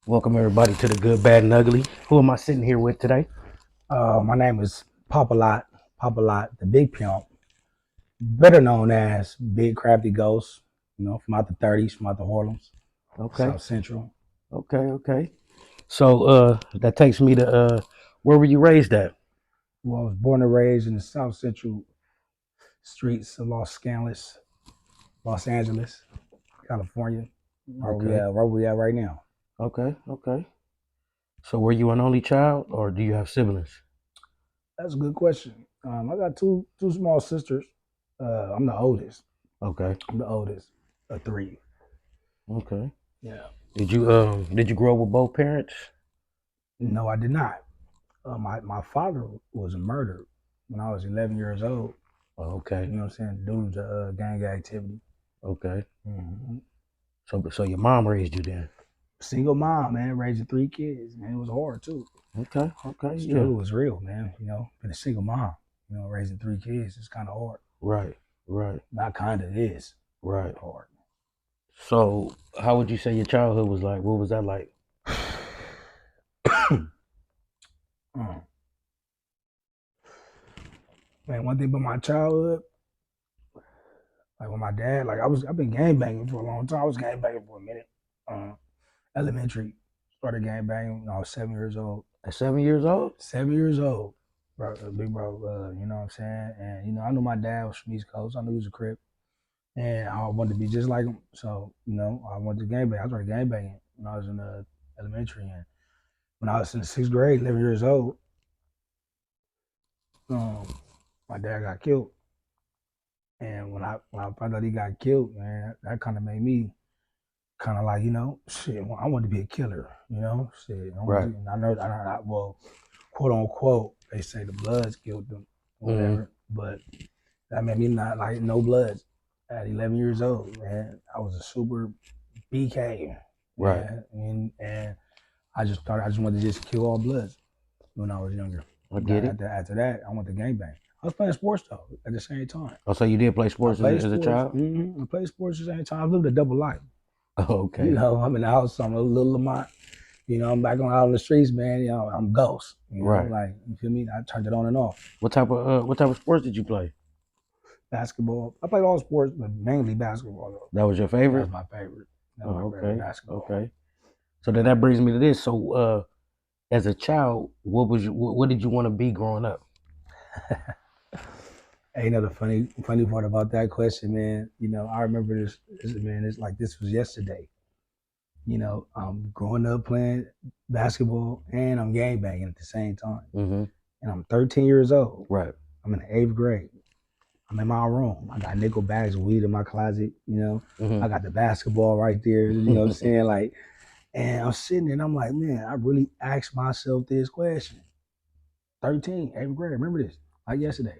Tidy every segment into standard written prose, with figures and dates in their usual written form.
Welcome everybody to the Good, Bad, and Ugly. Who am I sitting here with today? My name is Papa Lot, the Big Pimp, better known as Big Crafty Ghost. From out the 30s, from out the Harlems, Okay, South Central. okay. So that takes me to where were you raised at? Well, I was born and raised in the South Central streets of Los Angeles, California, Okay, where we at right now. okay. So were you an only child or do you have siblings? That's a good question. I got two small sisters. I'm the oldest. Okay, I'm the oldest of three. okay. Yeah. Did you grow up with both parents? No, I did not. My father was murdered when I was 11 years old. Okay, You know what I'm saying? Due to gang activity. okay. hmm So your mom raised you then? Single mom, man, raising three kids, man. It was hard too. Okay, yeah. Struggle was real, man. Being a single mom, raising three kids is kind of hard. Right, right, Not kind of, it is right. hard. So how would you say your childhood was like? What was that like? Mm. Man, one thing about my childhood, like with my dad, I've been gang banging for a long time. I was gang banging for a minute. Uh, Elementary, started gang banging when I was 7 years old. At 7 years old? 7 years old, bro, big bro. You know what I'm saying? And I knew my dad was from East Coast. I knew he was a crip, and I wanted to be just like him. So I went to gang bang. I started gang banging when I was in elementary, and when I was in the sixth grade, 11 years old, um, my dad got killed. And when I found out he got killed, man, that kind of made me kind of like, shit. I wanted to be a killer, shit. I wanted Right. to, and well, quote unquote, they say the Bloods killed them, or Mm-hmm. whatever. But that made me not like no Bloods at 11 years old, man. I was a super BK, Right. man, and I just wanted to just kill all Bloods when I was younger. I get it. After that, I went to gangbang. I was playing sports though at the same time. Oh, so you did play I sports as played a sports. child? I played sports at the same time. I lived a double life. Oh, okay. I'm in the house. I'm a little Lamont. I'm back out on the streets, man. I'm ghost. Right. Like you feel me? I turned it on and off. What type of sports did you play? Basketball. I played all sports, but mainly basketball though. That was your That favorite? was my favorite. That was Oh, my favorite okay. basketball. Okay. So then that brings me to this. So as a child, what did you want to be growing up? Hey, the funny part about that question, man. I remember this man. It's like this was yesterday. I'm growing up playing basketball and I'm gang banging at the same time. Mm-hmm. And I'm 13 years old. Right. I'm in the eighth grade. I'm in my room. I got nickel bags of weed in my closet. I got the basketball right there. You know what I'm Mm-hmm. saying? Like, and I'm sitting there and I'm like, man, I really asked myself this question. 13, eighth grade. Remember this? Like yesterday.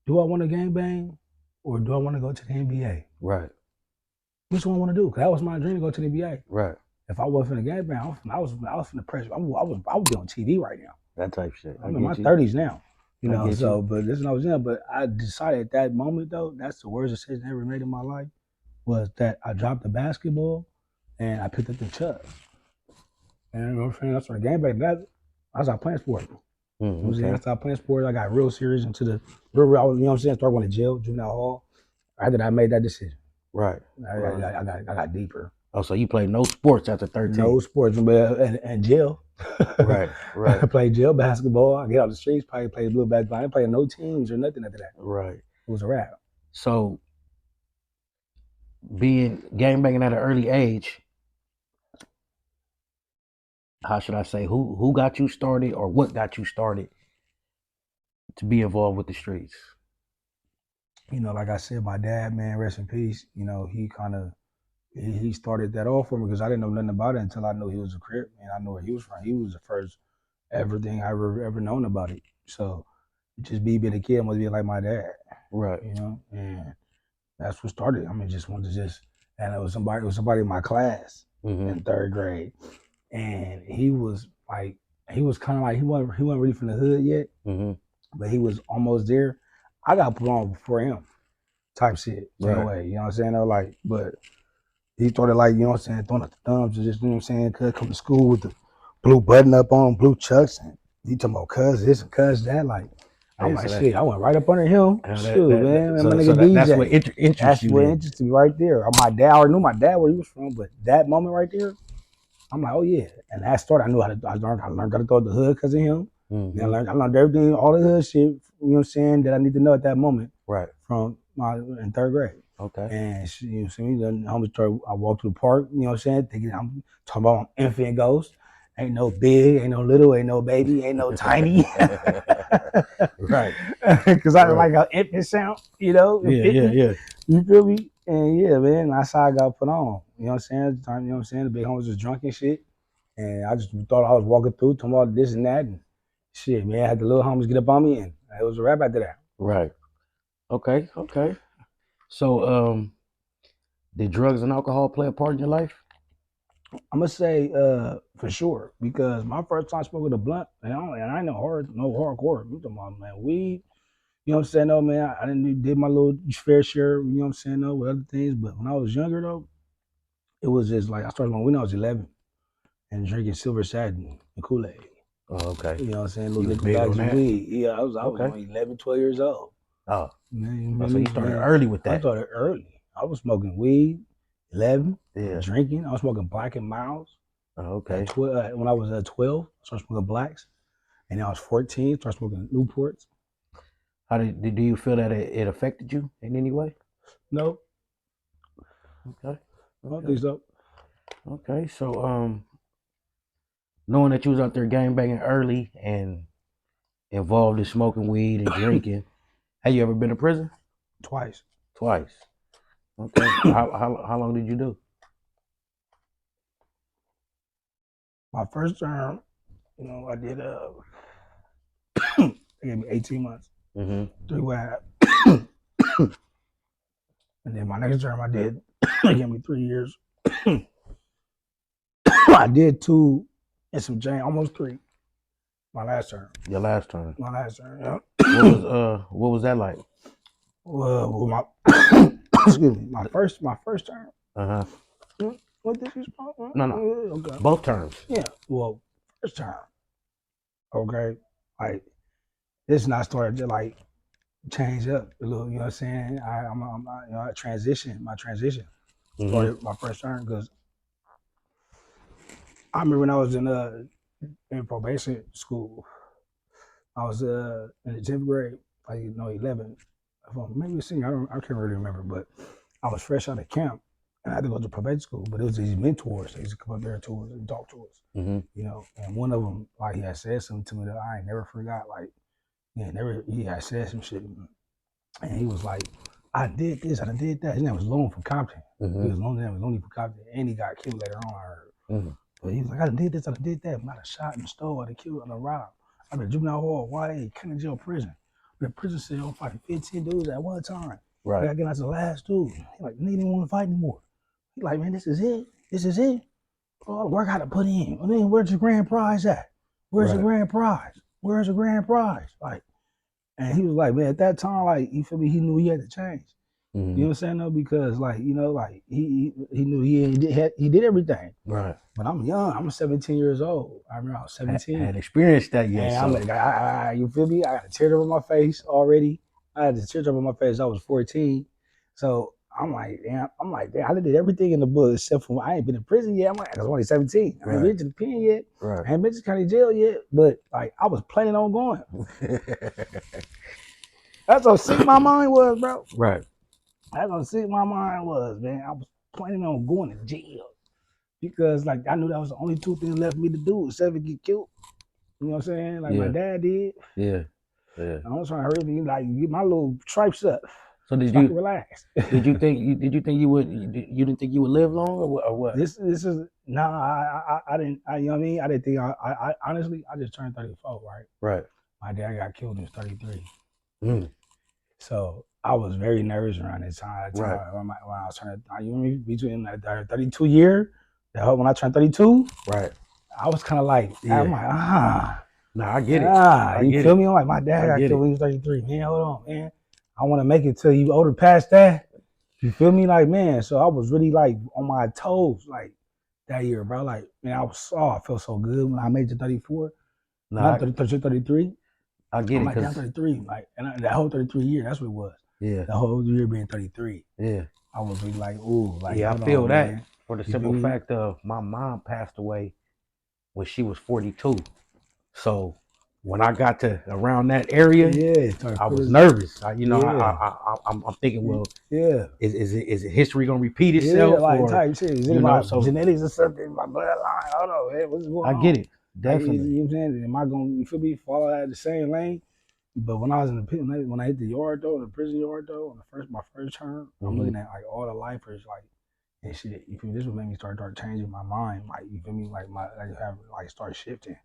Do I want to gang bang or do I want to go to the NBA? Right. Which one I want to do? Because that was my dream to go to the NBA. Right. If I wasn't a gang bang, I was from the pressure. I would be on TV right now. That type shit. I I'm in my get you. 30s now. I get you. So but listen, I was young, but I decided at that moment though, that's the worst decision I ever made in my life, was that I dropped the basketball and I picked up the chuck. And you know what I'm saying? I started gang bang. I started playing sports. I Okay. started playing sports. I got real serious into the real, you know what I'm saying? Started going to jail, juvenile hall. After I made that decision. Right. I, Right. I got deeper. Oh, so you played no sports after No 13. sports, but and jail. Right. I Right. played jail basketball. I get out the streets, probably played a little basketball. I didn't play no teams or nothing after that. Right. It was a wrap. So being gang banging at an early age, how should I say, who got you started or what got you started to be involved with the streets? Like I said, my dad, man, rest in peace. He kind of he started that off for me because I didn't know nothing about it until I knew he was a crip and I knew where he was from. He was the first everything I ever known about it. So just being a kid must be like my dad, Right. and that's what started. I mean, just wanted to and it was somebody in my class Mm-hmm. in third grade, and he was kind of like he wasn't really from the hood yet, Mm-hmm. but he was almost there. I got put on before him, type shit, in a Right. way. You know what I'm saying? Though, like, but he started like, you know what I'm saying, throwing up the thumbs and just, you know what I'm saying, cuz come to school with the blue button up on, blue chucks, and he talking about cuz this and cuz that. Like, I'm Hey, like, so that, shit, I went right up under him. Shoot, man, my so nigga that's what DJ. interests That's you what then. interested me right there. My dad, I already knew my dad where he was from, but that moment right there, I'm like, oh yeah. And that started, I knew how to, I learned how to throw the hood because of him. Mm-hmm. And I learned everything, all the hood shit, you know what I'm saying, that I need to know at that moment. Right. From in third grade. Okay. And she, you know what I'm saying, I walked through the park, you know what I'm saying, thinking I'm talking about infant ghost. Ain't no big, ain't no little, ain't no baby, ain't no tiny. Right. Because I like an infant sound, you know, Yeah. you feel me? And yeah, man, that's how I got put on. You know what I'm saying? At the time, you know what I'm saying? The big homies was drunk and shit. And I just thought I was walking through, talking about this and that. And shit, man, I had the little homies get up on me, and it was a rap after that. Right. Okay. So, did drugs and alcohol play a part in your life? I'm gonna say for sure, because my first time smoking a blunt, and I ain't no hardcore. I'm talking about, man, weed. You know what I'm saying? No, man, I didn't did my little fair share. You know what I'm saying? No, with other things, but when I was younger though, it was just like I started when I was 11 and drinking Silver Satin and Kool-Aid. Oh, okay. You know what I'm saying? You Little was nickel big on bags of that? weed. Yeah, I was Okay. only 11, 12 years old. Oh, Man, so you started early with I that. started early. I was smoking weed, 11, Yeah. drinking. I was smoking Black and Miles. Oh, okay. When I was 12, I started smoking blacks. And I was 14, started smoking Newports. How do you feel that it affected you in any way? No. Okay. I don't think so. Okay. So, knowing that you was out there gang banging early and involved in smoking weed and drinking, have you ever been to prison? Twice. Twice. Okay. How long did you do? My first term, you know, I did they gave me 18 months. Mm-hmm. 3 and then my next term I did they gave me 3 years. I did 2 and some change, almost 3. My last term. Your last term. My last term, yeah. What was that like? Well, my excuse me, my first term. Uh-huh. What this is about? No. Okay. Both terms. Yeah. Well, first term. Okay. Like this not started to like change up a little, you know what I'm saying? I'm you know, my transition started my first term because I remember when I was in probation school, I was in the 10th grade, like 11, maybe a senior, I can't really remember, but I was fresh out of camp and I had to go to probation school, but it was these mentors, they used to come up there to us and talk to us, you know, and one of them, like he had said something to me that I ain't never forgot, like, he had said some shit, and he was like, I did this, I did that. His name was Lone from Compton. He was Lonely from Compton, and he got killed later on, I heard. But he was like, I did this, I did that. I shot and stole, I killed, I robbed. I've been juvenile hall, YA, county jail, prison. I've been prison cell, I'm fighting 15 dudes at one time. Right. I got to get out to the last dude. He like, nigga didn't want to fight anymore. He like, man, this is it. This is it. All the work I had to put in. I mean, where's your grand prize at? Where's the grand prize? Where's the grand prize? Like, and he was like, man, at that time, like, you feel me? He knew he had to change. You know what I'm saying though? Because like, you know, like he knew he did everything. Right. But I'm young. I'm 17 years old. I remember I was 17. I hadn't experienced that yet. And So. I'm like, you feel me? I got a teardrop on my face already. I had a teardrop on my face. I was 14. So I'm like, damn, I did everything in the book except for I ain't been in prison yet. I'm like, I was only 17. I ain't been to the pen yet. Right. I ain't been to county jail yet. But like, I was planning on going. That's how sick my mind was, bro. Right. That's how sick my mind was, man. I was planning on going to jail because, like, I knew that was the only 2 things left for me to do except for get killed. You know what I'm saying? Like my dad did. Yeah. I was trying to hurry me, like get my little stripes up. So did so I you can relax? did you think you didn't think you would live long or what? This is I didn't. You know what I mean? I didn't think I honestly I just turned 34, right? Right. My dad got killed when he was 33. So I was very nervous around this time. When I was turning, you know, between that 32 year, when I turned 32, right? I was kind of like, I'm like, Nah, I get it. You feel me? I'm like, my dad got killed when he was 33. Man, hold on, man. I want to make it till you older past that. You feel me? Like, man, so I was really like on my toes like that year, bro. Like, man, I felt so good when I made it to 34. No, Not 30, 33. I get I'm it, like, damn, cause 33. Like, that whole 33 year, that's what it was. yeah, The whole year being 33. yeah, I was really like, ooh, like, yeah. I hold feel on, that man. for the You feel simple me? fact of my mom passed away when she was 42. So when I got to around that area, Yeah, start I was feeling, nervous. yeah, I'm thinking, well, yeah. is it history gonna repeat Yeah, itself, like or type shit. Is it in my so genetics or something? My bloodline? I don't know, man. What's going I get on? it Like, you definitely. know what I'm saying? Am I gonna, you feel me, follow that the same lane? But when I was in the pit, when I hit the yard though, the prison yard though, on my first term, I'm Hmm. looking at like all the lifers, like and shit. You feel me? This would make me start changing my mind. Like, you feel me? Like start shifting.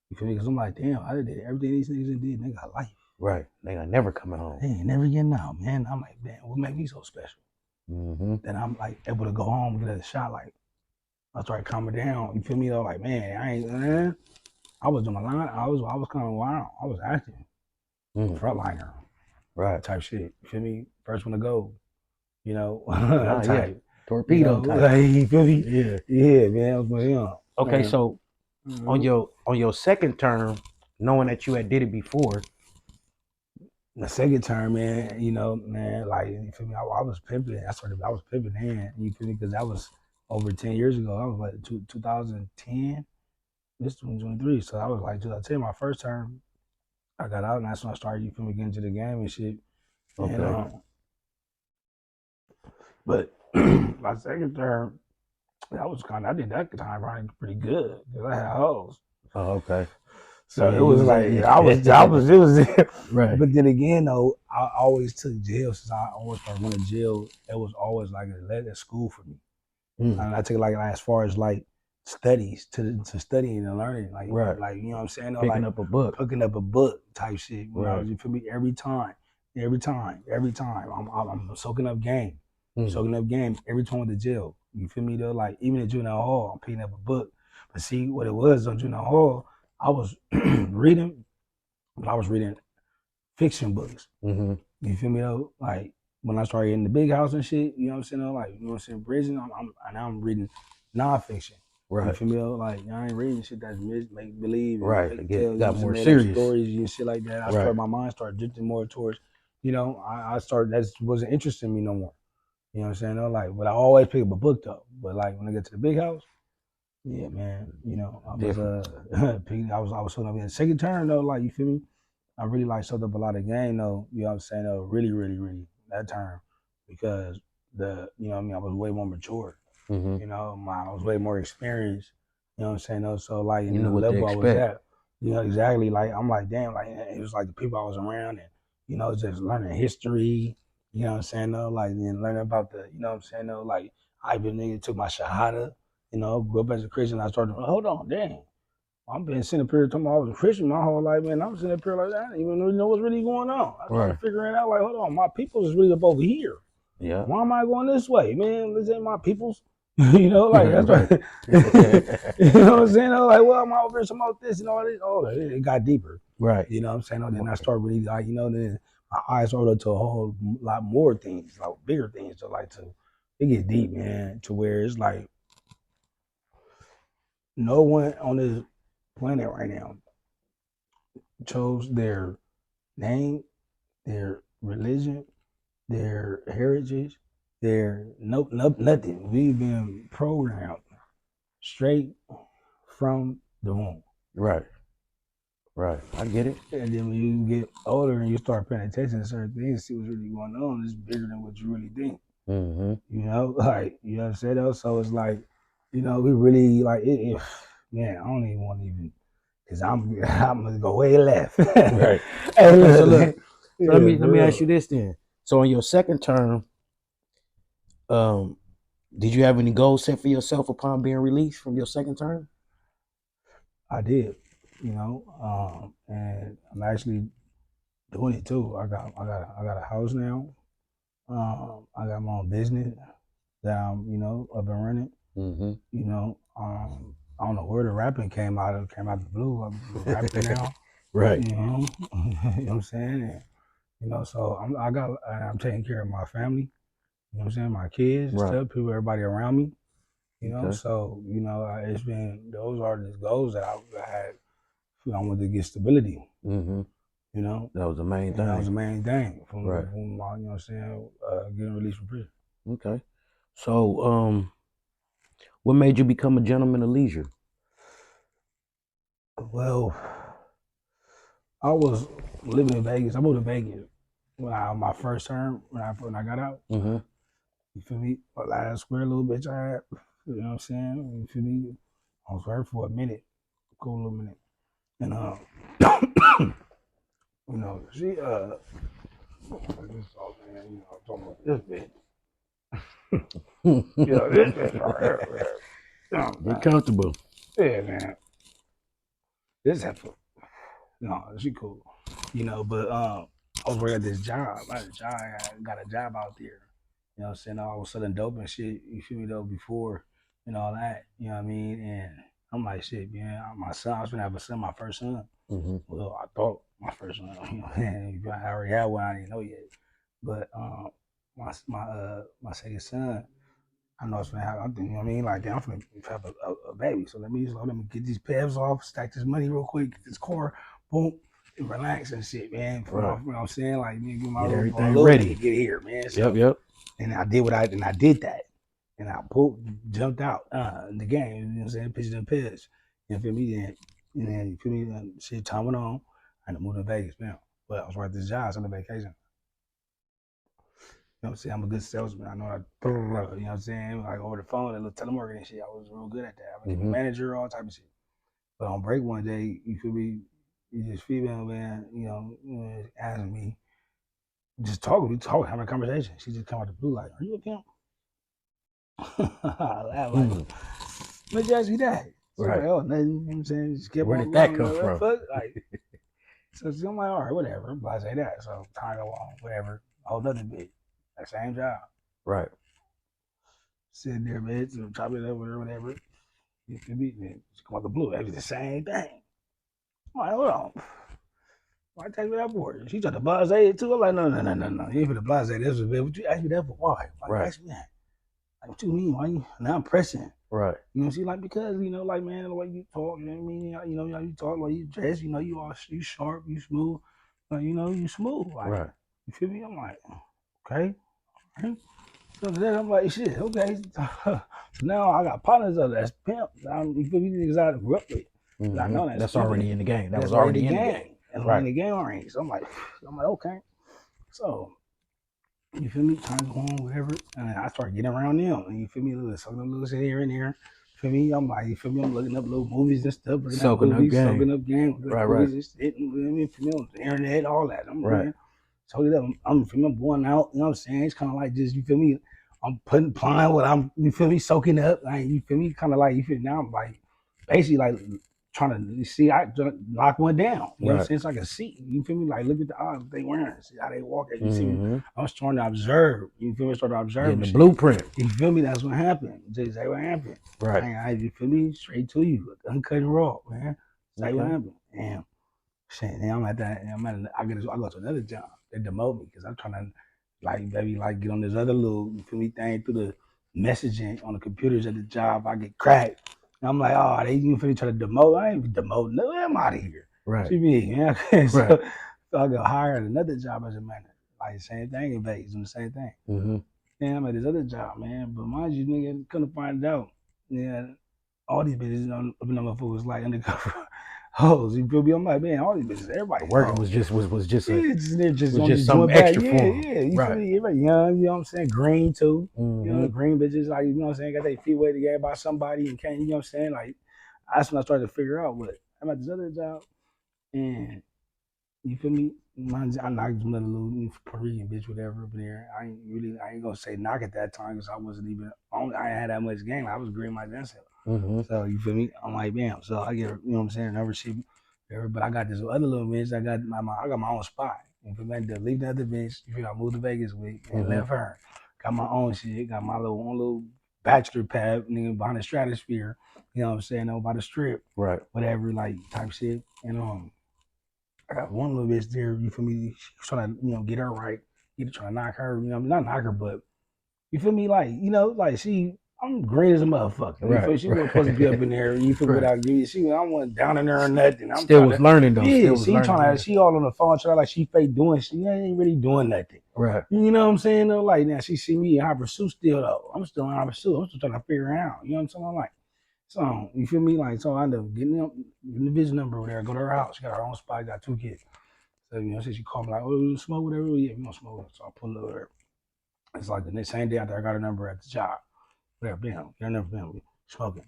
You feel me? Because I'm like, damn, I did everything these niggas did. They got life. Right, they are never coming They home. ain't never getting out, man. I'm like, man, what make me so special? Hmm. Then I'm like able to go home and get a shot. Like, I started calming down. You feel me though? Like, man, I ain't, man. I was on the line. I was kind of wild. I was acting Hmm. frontliner Right. type shit. You feel me? First one to go. You Nah, know, yeah, type. You torpedo know, type. like, you feel me? Yeah. Yeah, man. I was with him, Okay, man. so Mm-hmm. on your second term, knowing that you had did it before. The second term, man. You know, man. Like, you feel me? I was pimping. I was pimping in. You feel me? Because that was over 10 years ago. I was like 2010. This 2023. So I was like 2010. My first term. I got out and that's when I started, you feel me, getting into the game and shit. And Okay. but my second term, that was kind of, I did that time running pretty good because I had hoes. Oh, okay. So So yeah, it you was was like in. it was. Right. But then again, though, I always took jail since I always started running jail. It was always like a school for me, Mm, and I took it like as far as like studies to studying and learning, right. like you know what I'm saying, or Picking like up a book. picking up a book type shit. When I Right. was, you feel me, every time, I'm Mm, soaking up game every time with the jail. You feel me though? Like even at juvenile hall, I'm picking up a book. But see what it was on juvenile hall, I was reading, I was reading fiction books. mm-hmm. You feel me though? Like when I started in the big house and shit, you know what I'm saying? Like, you know what I'm saying? Prison, I'm reading nonfiction. You Right. feel me though? Like, I ain't reading shit that's make believe and Right. fake It tales, you know got what I'm saying? more Made up serious. stories and shit like that. Right. My mind started drifting more towards, I started, that wasn't interesting me no more. You know what I'm saying? Though? Like, but I always pick up a book though. But like when I get to the big house, yeah, man, I was, Different. I was holding up in the second term though, like, you feel me? I really like soaked up a lot of game though, you know what I'm saying, though, really, really, really that term because you know what I mean, I was way more mature, Mm-hmm. I was way more experienced, you know what I'm saying, though, so like in You the knew what to level I was expect. at, exactly, like I'm like, damn, like it was like the people I was around and, just learning history, you know what I'm saying, though, like then learning about you know what I'm saying, though, like I even nigga took my shahada, grew up as a Christian, I started, hold on, damn. I've been sitting up here talking about I was a Christian my whole life, man. I'm sitting up here like that. I didn't even really know what's really going on. I started Right. figuring out, like, hold on, my people's is really up over here. Yeah. Why am I going this way, man? This ain't my people's. Like that's Right. right. You know what I'm saying? I was like, well, I'm over here talking about this and all this. Oh, it got deeper. Right. You know what I'm saying? Then I started really like, then my eyes started up to a whole lot more things, like bigger things. So like it get deep, man, to where it's like no one on this planet right now chose their name, their religion, their heritage, their nothing. We've been programmed straight from the womb. Right. Right. I get it. And then when you get older and you start paying attention to certain things, see what's really going on, it's bigger than what you really think. Mm-hmm. Like, you know what I'm saying? Though? So it's like, we really like man, I don't even want to even, because I'm going to go way left. Right. Hey, Okay. So look. So yeah, let for me ask real. you this then. So in your second term, um, did you have any goals set for yourself upon being released from your second term? I did, and I'm actually doing it too. I got a house now. I got my own business that I'm, up and running. Mm-hmm. I don't know where the rapping came out of. It came out the blue. I'm a rapper now. Right. You know, you know what I'm saying. And, so I'm taking care of my family. You know what I'm saying? My kids and Right. stuff, people, everybody around me. You know, Okay. so it's been those are the goals that I had. I wanted to get stability. Mm-hmm. You know, That was the main and that was the thing. main thing Right. from my, you know what I'm saying, getting released from prison. Okay. So, what made you become a gentleman of leisure? Well, I was living in Vegas. I moved to Vegas when my first term when I got out. Mm-hmm. You feel me? A last square little bitch I had. You know what I'm saying? You feel me? I was with her for a minute, cool little minute, and you know she this all man, you know I'm talking about this bitch. Yeah, this bitch right here, man. You know, Get man. comfortable. Yeah, man. This heifer. No, she cool. You know, but I was working at this job. I got a job out there. You know what I'm saying? I was selling dope and shit, you feel me though, before and all that. You know what I mean? And I'm like, shit, man, my son, I was gonna have a son, my first son. Mm-hmm. Well, I thought my first son, you know, and I already had one, I didn't know yet. But my second son, I know it's gonna happen. I'm thinking, you know what I mean? Like, damn, I'm gonna have a baby. So let me get these pebs off, stack this money real quick, get this car, boom, and relax and shit, man. For Right. you know what I'm saying? Like, man, get my Get little everything little ready. nigga get here, man. Yep. So, Yep. and I did that. And I jumped out in the game, you know what I'm saying? Pitched them pebs. You feel me? And then you feel me? Shit, time went on. I had to move to Vegas, man. But I was working this job, on the vacation. You know what I'm saying? I'm a good salesman. I know how to, you know what I'm saying? Like over the phone, a little telemarketing and shit. I was real good at that. I became a manager, all type of shit. But on break one day, you feel me? This female man, asking me, just talking, having a conversation. She just come out the blue like, "Are you a pimp?" I laugh like, "Let you ask me that?" So I'm Right. like, "Oh, nothing." You know what I'm saying? Just kept Where on did that going. come from? Like, so I'm like, all right, whatever. But I say that. So time go on, whatever. Whole nother bitch, that same job. Right. Sitting there, man, so chop it up or whatever. You feel me? Man, she come out the blue. It was the same thing. I'm like, hold on. Why take me that for? She tried to blase it too. I'm like, no. You ain't for the blase. This was what you asked me that for. Why? Why you Right. ask me that? Like, what you mean? Why you now I'm pressing? Right. You know, she like because like man, the way you talk, you know what I mean? You know how you talk, like you dress, you sharp, you smooth, you smooth. Like Right. you feel me? I'm like, okay. Right. So then I'm like, shit, okay. So now I got partners of that's pimp. You feel me? Niggas I grew up with. I Mm-hmm. know that's That's pimping. already in the game. That That's was already already the in the game. game. That's already Right. in the game already. So I'm like, okay. So you feel me? Time go on, whatever. And I start getting around them. And you feel me? Sucking a little shit here and there. You feel me? I'm like, you feel me? I'm looking up little movies and stuff, looking at Soaking up movies, game. soaking up games, looking Right. at Right. movies and shit. You feel me? On the internet, all that. I'm Right. looking. So I'm feel me? I'm going out. You know what I'm saying? It's kind of like just, you feel me? I'm applying what you feel me? Soaking up. Like, you feel me? Kind of like, you feel now I'm like, basically like trying to see, I lock one down. You know what I'm Right. saying? It's like a seat. You feel me? Like, look at the odds they wearing, see how they walk. You see me? Mm-hmm. I was trying to observe. You feel me? Start to observe Getting and the shit. blueprint. You feel me? That's what happened. Just say what happened. Right. You feel me? Straight to you, uncut and raw, man. Say what Okay. happened. And shit, now I'm at that. I go to another job. They demote me because I'm trying to like maybe like get on this other little you feel me thing through the messaging on the computers at the job. I get cracked. And I'm like, oh, they you feel me trying to demote? I ain't demoting. No, I'm out of here. Right. See me, yeah. Right. So I got hired at another job as a manager. Like same thing in Vegas, doing the same thing. Mm-hmm. And I'm at this other job, man. But mind you, nigga, couldn't find out. Yeah, all these bitches up in them fools like undercover hoes. You feel me? I'm like, man, all these bitches, The everybody working hoes. was just Yeah, they're just on just something doing bad. extra Yeah, for them. yeah. You feel Right. me? Everybody young, you know what I'm saying? Green too. You Mm-hmm. know, green bitches, like, you know what I'm saying? Got their feet wet together by somebody and can't, you know what I'm saying? Like, that's when I started to figure out what I'm at this other job. And you feel me? I knocked another little Puerto Rican bitch, whatever, up there. I ain't gonna say knock at that time because I wasn't even, I ain't had that much game. I was green my damn self. Mm-hmm. So you feel me? I'm like, bam. So I get, you know what I'm saying, number she, but I got this other little bitch. I got my own spot. You feel me? I had to leave the other bitch. You feel me? I moved to Vegas with and left her. Got my own shit. Got my own little bachelor pad, nigga, behind the stratosphere. You know what I'm saying? Over by the strip, Right. whatever, like type shit. And I got one little bitch there. You feel me? She's trying to, get her right. Trying to knock her. Not knock her, but You feel me? Like, like I'm green as a motherfucker. You feel Right. me? She wasn't supposed to be up in there. You feel me? Right. Without giving, I wasn't down in there or nothing. I'm Still trying was to, learning though. yeah, Still was she learning. trying to, Yeah. she all on the phone, trying like she fake doing shit. She ain't really doing nothing. Right. You know what I'm saying? Though, like now she see me in high pursuit still though. I'm still in high pursuit. I'm still trying to figure it out. You know what I'm saying? Like, so you feel me? Like, so I end up getting the vision number over there. Go to her house. She got her own spot. Got 2 kids. So so she called me like, oh, you smoke whatever. Yeah, we gonna smoke. So I pull over there. It's like the next same day after I got her number at the job. Whatever, bam, get her number, bam, smoking.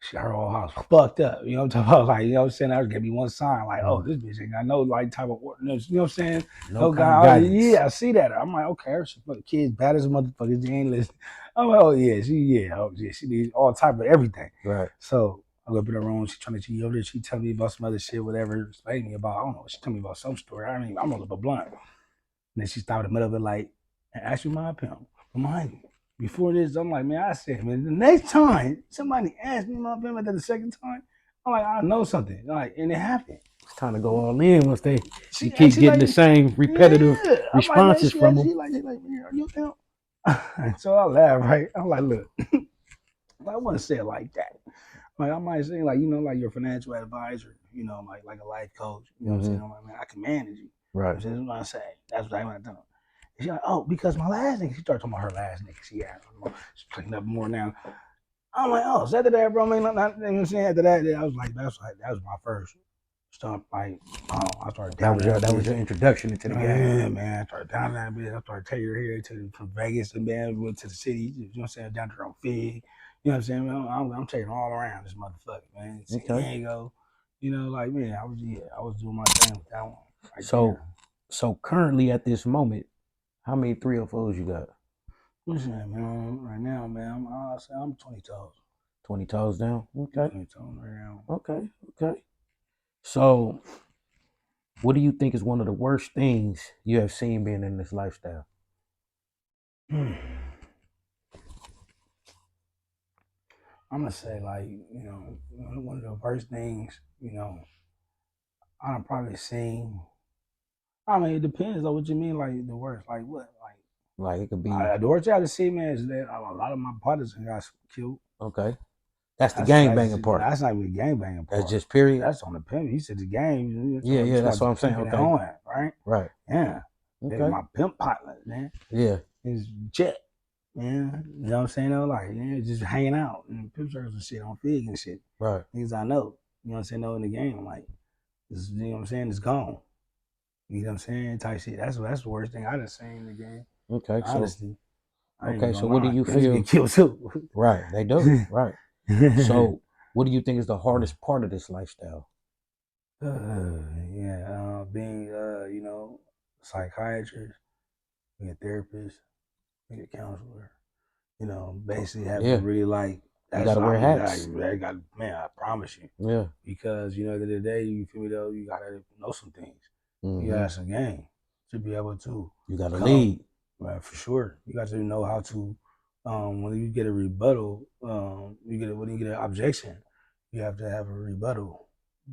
She got her whole house fucked up. You know what I'm talking about? Like, you know what I'm saying? That was gonna be one sign, like, oh, this bitch ain't got no like type of ordinance. You know what I'm saying? No No kind of guy. Oh, guidance. yeah, I see that. I'm like, okay, her fucking kids bad as a motherfucker. She ain't listening. I'm like, oh yeah, she needs all type of everything. Right. So I go up in her room. She trying to cheat over there. She tell me about some other shit, whatever. Explain me about. I don't know. She tell me about some story. I'm gonna look a blunt. And then she stopped in the middle of it, like, and asked me my opinion. Remind me. Before this, I'm like, man, I said, man, the next time somebody asks me my opinion after the second time, I'm like, I know something. Like, and it happened. It's time to go all in once you She keep actually getting the like, same repetitive yeah. I'm like, man, responses from them. man, are you down? So I laugh, right? I'm like, look, I wouldn't say it like that. Like I might say, like, like your financial advisor, like a life coach. You know what I'm saying? I'm like, man, I can manage you. Right. That's what I'm saying. That's what I want to do. She's like, oh, because my last nigga. She started talking about her last nigga. She's picking up more now. I'm like, oh, so after that, bro, man, not, you know what I'm saying? After that, I was like, that was my first stuff. Like, I started down That was your introduction into the game. Yeah, man. I started down that bitch. I started taking her here from Vegas and man, went to the city. You know what I'm saying? Down to on Fig. You know what I'm saying? I'm taking all around this motherfucker, man. San Diego. Like, man, I was doing my thing with that one. Right so currently at this moment, how many 304s you got? What's that, man? Right now, man, I'm 20 toes. 20 toes down? Okay. 20 toes right now. Okay. So, what do you think is one of the worst things you have seen being in this lifestyle? I'm gonna say, like, one of the worst things, I've probably seen. I mean, it depends on what you mean, like the worst. Like what? Like it could be. The worst I have to see, man, is that a lot of my partners got killed. Okay. That's the gangbanging part. That's not even the gangbanging part. That's just period. That's on the pimp. You said the gang. Yeah, that's what I'm saying. Okay. On, right? Right. Yeah. Okay. My pimp partner, man. Yeah. Is Jet. Man. You know what I'm saying? Though? Like, just hanging out and pimp circles and shit on Fig and shit. Right. Things I know. You know what I'm saying? Though in the game, like, you know what I'm saying? It's gone. You know what I'm saying? Type shit. That's the worst thing I done seen in the game. Okay. Honestly. So what do you feel? Get killed too. Right. They do. Right. So what do you think is the hardest part of this lifestyle? Being psychiatrist, being a therapist, being a counselor. Basically having to really like. You gotta wear hats. Man, I promise you. Yeah. Because at the end of the day, you feel me though, you gotta know some things. Mm-hmm. You got some game to be able to. You gotta lead. Right, for sure. You got to know how to. When you get a rebuttal, when you get an objection, you have to have a rebuttal.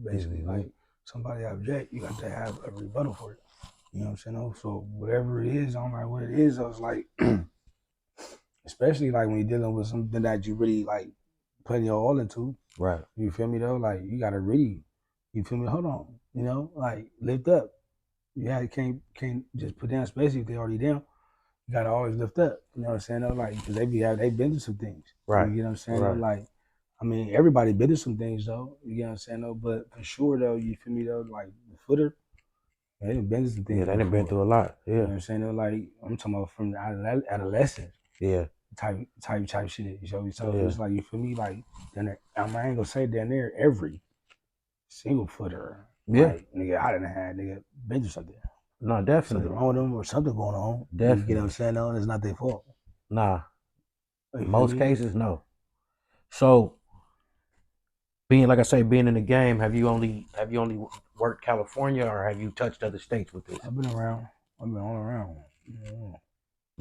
Basically, like somebody object, you got to have a rebuttal for it. You know what I'm saying? So whatever it is, I don't know what it is. I was like, especially like when you're dealing with something that you really like putting your all into. Right. You feel me though? Like you gotta really, you feel me? Hold on. Like lift up. Yeah, you can't just put down, especially if they already down. You gotta always lift up. You know what I'm saying? Though? Like because they've been through some things. Right. You know what I'm saying? Right. Though? Like, I mean, everybody been through some things though. You know what I'm saying? Though? But for sure though, you feel me though? Like the footer, they done been through some things. Yeah, they done been through a lot. Yeah. You know what I'm saying? Though? Like I'm talking about from adolescence. Yeah. Type shit. So it's like you feel me? Like I ain't gonna say down there every single footer. Yeah. Like, nigga, I didn't have been through something. No, definitely. Something wrong with them or something going on. Definitely. You know what I'm saying? No, it's not their fault. Nah. In most cases, no. So being like I say, being in the game, have you only worked California or have you touched other states with this? I've been around. I've been all around. Yeah.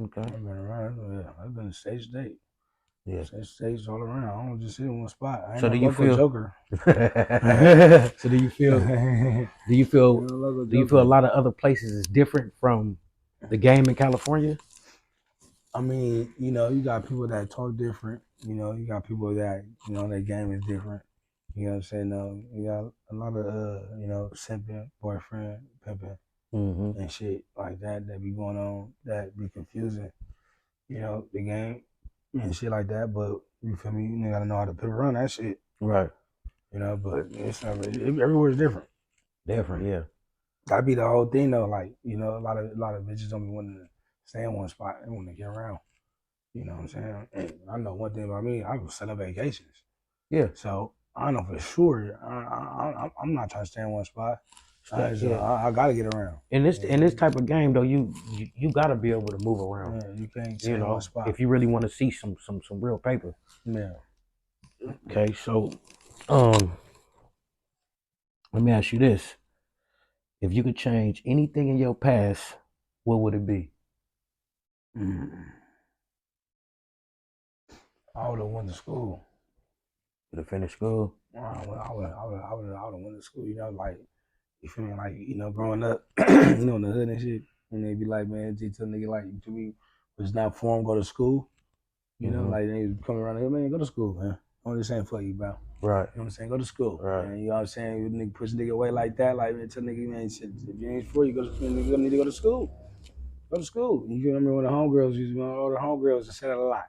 Okay. I've been around. Yeah. I've been state. Yeah. States all around. I don't just sit in one spot. I ain't so no do you feel joker. So do you feel a lot of other places is different from the game in California? I mean, you know, you got people that talk different. You know, you got people that, you know, their game is different. You know what I'm saying? No, you got a lot of, you know, simping, boyfriend, pimping, Mm-hmm. and shit like that be going on that be confusing. You know, the game and shit like that. But you feel me? You gotta know how to put around that shit. Right. You know, but it's not really, everywhere's different. Different, yeah. That'd be the whole thing though. Like, you know, a lot of bitches don't be wanting to stay in one spot. They want to get around. You know what I'm saying? And I know one thing about me. I go set up vacations. Yeah. So I know for sure. I'm not trying to stay in one spot. Yeah. I gotta get around. In this type of game though, you gotta be able to move around. Yeah, you can't stay You in one know, spot. if you really want to see some real paper. Yeah. Okay, so um, let me ask you this: if you could change anything in your past, what would it be? Mm. I would have went to school. To finish school? I would have went to school. You know, like you feel me? Like you know, growing up, you know, in the hood and shit, and they be like, man, G tell nigga like you feel me? It's not for him go to school. You know, Mm-hmm. like they come around, like, man, go to school, man. I'm just saying for you, bro. You know Right. what I'm saying? Go to school. Right. And you know what I'm saying? You nigga push a nigga away like that, like man, tell nigga, man, shit, if you ain't for you, go to school, nigga need to go to school. Go to school. You feel me? When the homegirls used to all the homegirls and said that a lot.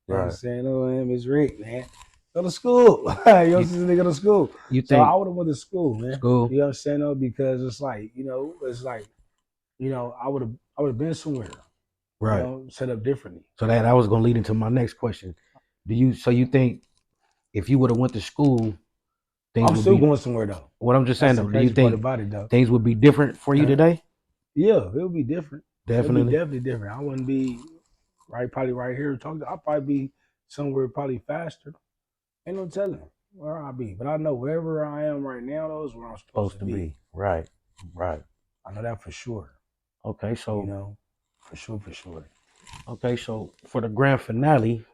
You know what I'm Right. saying? Oh man, Miss Rick, man. Go to school. You know, You sister nigga go to school. you So I think would have went to school, man. school? You know what I'm saying? Though, because it's like, you know, it's like, you know, I would have been somewhere, you Right. know, set up differently. So that I was gonna lead into my next question. You think if you would have went to school, things I'm would still be going somewhere though. what I'm just saying That's the though, do you crazy part think about it though. things would be different for you today? Yeah, it would be different. It would be Definitely. definitely different. I wouldn't be probably right here talking. I'll probably be somewhere probably faster. Ain't no telling where I'll be. But I know wherever I am right now, though, is where I'm supposed to Supposed to be. be. Right. Right. I know that for sure. Okay, You so know, for sure, for sure. for the grand finale,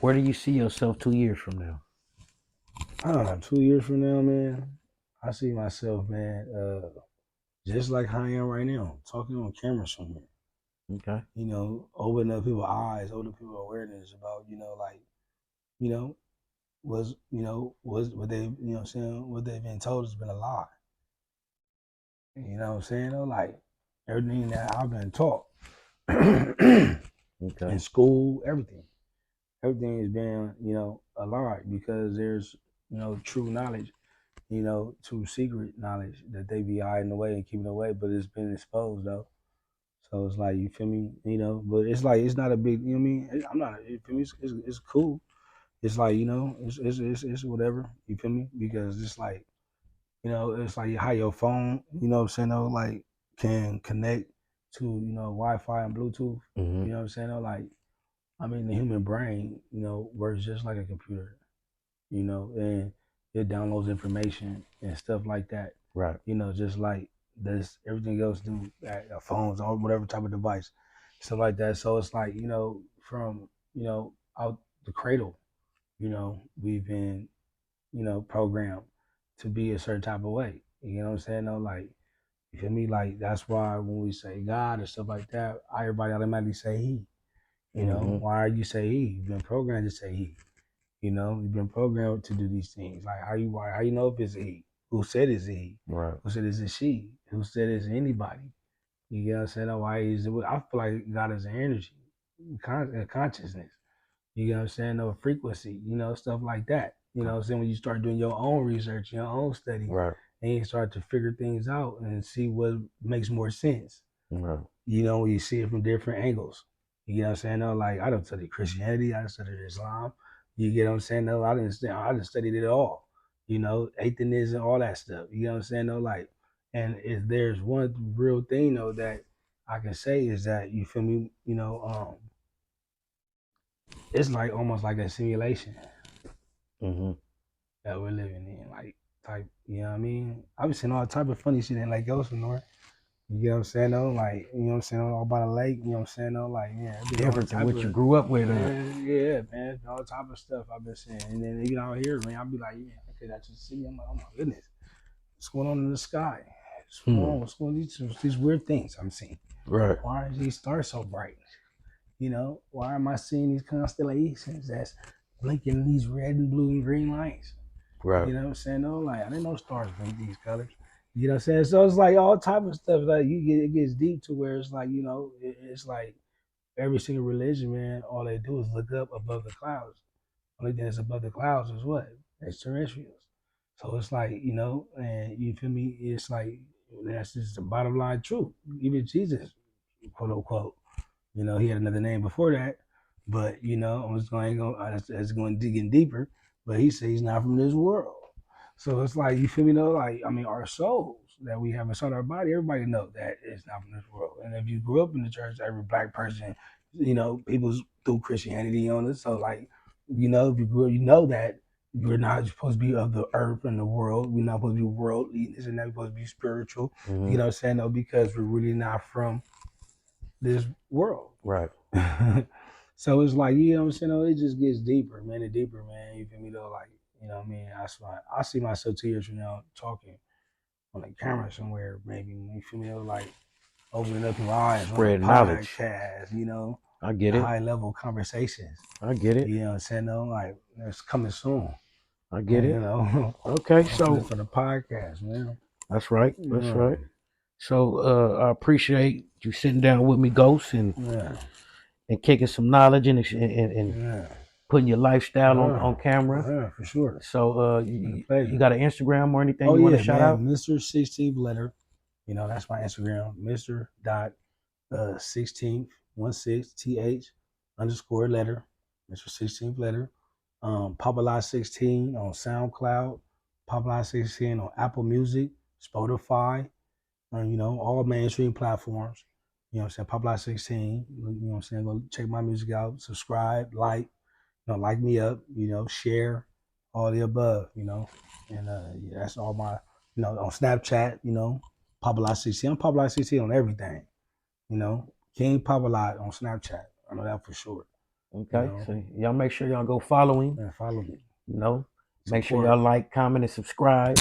where do you see yourself 2 years from now? I don't know. 2 years from now, man, I see myself, man, just like how I am right now, talking on camera somewhere. Okay. You know, opening up people's eyes, opening people awareness about, you know, like, you know, was what they, you know what I'm saying, what they've been told has been a lie. You know what I'm saying? Though, like everything that I've been taught in Okay. school, everything has been, you know, a lie because there's, you know, true knowledge, you know, true secret knowledge that they be hiding away and keeping away, but it's been exposed though. So it's like you feel me, you know, but it's like it's not a big, you know what I mean? I'm not, you feel me? It's cool. It's like you know, it's whatever. You feel me? Because it's like you know, it's like how your phone, you know what I'm saying, though, like can connect to, you know, Wi-Fi and Bluetooth. Mm-hmm. You know what I'm saying? Though? Like, I mean, the human brain, you know, works just like a computer, you know, and it downloads information and stuff like that, Right. you know, just like this, everything else do, phones or whatever type of device, stuff like that. So it's like, you know, from, you know, out the cradle, you know, we've been, you know, programmed to be a certain type of way. You know what I'm saying? No, like you feel me? Like that's why when we say God or stuff like that, everybody automatically say He. You know, Mm-hmm. why you say He? You've been programmed to say He. You know, you've been programmed to do these things. Like how you know if it's a He? Who said it's a He? Right. Who said it's a she? Who said it's anybody? You get what I'm saying? Why is it? I feel like God is an energy, a consciousness. You know what I'm saying? No frequency, you know, stuff like that. You know what I'm saying? When you start doing your own research, your own study, Right. and you start to figure things out and see what makes more sense. Right. You know, you see it from different angles. You know what I'm saying? No, like I don't study Christianity, I studied Islam. You get what I'm saying? No, I didn't study it all. You know, atheism, all that stuff. You know what I'm saying? No, like, and if there's one real thing though that I can say is that you feel me, you know, it's like almost like a simulation Mm-hmm. that we're living in, like type, you know what I mean? I've been seeing all type of funny shit in like Ghost North. You know what I'm saying though? Like, you know what I'm saying, all about a lake, you know what I'm saying though? Like, yeah, it be all Different than type what you of grew up with. yeah, man, all type of stuff I've been seeing. And then even out here, man, I'll be like, yeah, okay, I just see. I'm like, oh my goodness, what's going on in the sky? What's going Hmm. on? What's going on? These weird things I'm seeing. Right. Why is these stars so bright? You know, why am I seeing these constellations that's blinking these red and blue and green lights? Right. You know what I'm saying? No, like I didn't know stars blink these colors. You know what I'm saying? So it's like all type of stuff that you get. It gets deep to where it's like it's like every single religion, man. All they do is look up above the clouds. Only thing that's above the clouds is what? Extraterrestrials. So it's like, and you feel me? It's like that's just the bottom line truth. Even Jesus, quote unquote, he had another name before that, but I'm just going that's going digging deeper. But he said he's not from this world. So it's like you feel me though, like I mean our souls that we have inside our body, everybody know that it's not from this world. And if you grew up in the church, every black person, people threw Christianity on us. So like, if you grew up, you know that we're not supposed to be of the earth and the world. We're not supposed to be worldly. This and that. We're supposed to be spiritual. Mm-hmm. You know what I'm saying? No, because we're really not from this world. Right. So it's like, you know what I'm saying? It just gets deeper, man, and deeper, man. You feel me though? Like, you know what I mean? I see myself 2 years from now talking on a camera somewhere, maybe. You feel me though? Like opening up your eyes, Spread on a knowledge. podcast, I get it. high level conversations. I get it. You know what I'm saying though? Like it's coming soon. I get it. Okay, so for the podcast, man. That's right. That's right. So I appreciate you sitting down with me, Ghost, and kicking some knowledge and putting your lifestyle on camera. Yeah, for sure. So you got an Instagram or anything you want to shout out? Mr. 16th letter. That's my Instagram. Mr. Dot 16th 16th _ letter. Mr. 16th letter. Papa 16 on SoundCloud. Papa 16 on Apple Music, Spotify, all mainstream platforms. You know what I'm saying? Papa 16. You know what I'm saying? Go check my music out. Subscribe, like me up, share, all the above, and that's all my, on Snapchat, Papa 16. I'm Papa 16 on everything, King Papa on Snapchat. I know that for sure. Okay, so y'all make sure y'all go follow him. Yeah, follow me. Make sure y'all like, comment, and subscribe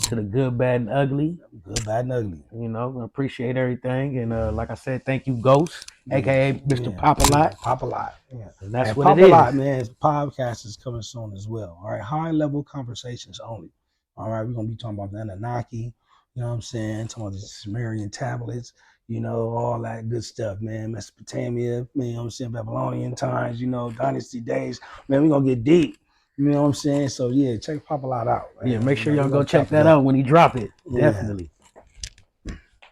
to the Good, Bad, and Ugly. Good, Bad, and Ugly. I appreciate everything. And like I said, thank you, Ghost, aka Mr. Papa-Lot. Papa-Lot. Yeah. And that's and what Papa-Lot, it is. Man, his podcast is coming soon as well. All right. High level conversations only. All right. We're going to be talking about the Anunnaki. You know what I'm saying? Talking about the Sumerian tablets. All that good stuff, man. Mesopotamia, you know what I'm saying? Babylonian times, dynasty days. Man, we're going to get deep. You know what I'm saying? So, yeah, check Papa-Lot out. Man. Yeah, make sure y'all go check that out when he drop it. Definitely.